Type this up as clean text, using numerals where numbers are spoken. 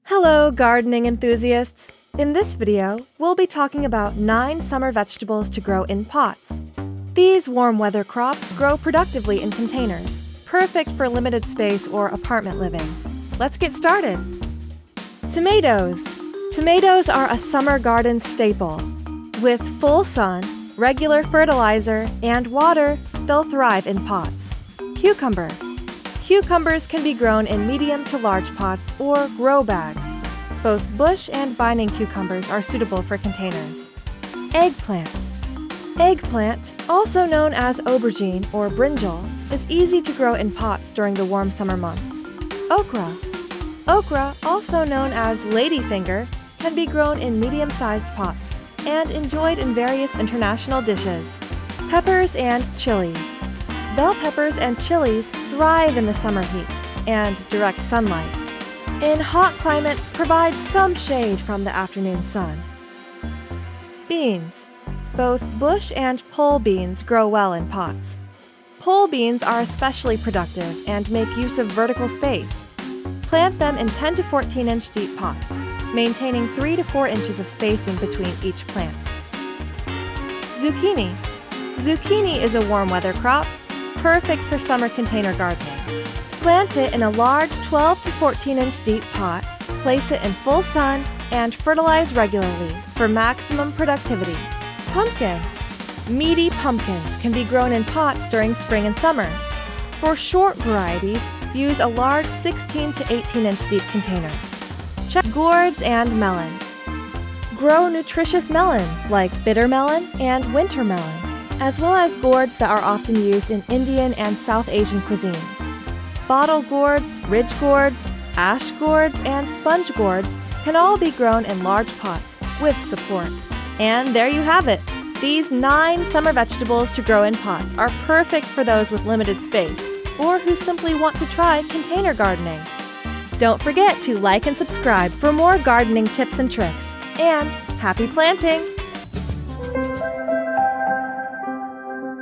Hello, gardening enthusiasts! In this video, we'll be talking about 9 summer vegetables to grow in pots. These warm weather crops grow productively in containers, perfect for limited space or apartment living. Let's get started! Tomatoes. Tomatoes are a summer garden staple. With full sun, regular fertilizer, and water, they'll thrive in pots. Cucumber. Cucumbers can be grown in medium to large pots or grow bags. Both bush and binding cucumbers are suitable for containers. Eggplant. Eggplant, also known as aubergine or brinjal, is easy to grow in pots during the warm summer months. Okra. Okra, also known as ladyfinger, can be grown in medium-sized pots and enjoyed in various international dishes. Peppers and chilies. Bell peppers and chilies thrive in the summer heat and direct sunlight. In hot climates, provide some shade from the afternoon sun. Beans. Both bush and pole beans grow well in pots. Pole beans are especially productive and make use of vertical space. Plant them in 10 to 14-inch deep pots, maintaining 3 to 4 inches of spacing between each plant. Zucchini. Zucchini is a warm weather crop, perfect for summer container gardening. Plant it in a large 12 to 14-inch deep pot, place it in full sun, and fertilize regularly for maximum productivity. Pumpkin. Meaty pumpkins can be grown in pots during spring and summer. For short varieties, use a large 16 to 18-inch deep container. Check gourds and melons. Grow nutritious melons like bitter melon and winter melon, as well as gourds that are often used in Indian and South Asian cuisines. Bottle gourds, ridge gourds, ash gourds, and sponge gourds can all be grown in large pots with support. And there you have it! These 9 summer vegetables to grow in pots are perfect for those with limited space or who simply want to try container gardening. Don't forget to like and subscribe for more gardening tips and tricks. And happy planting!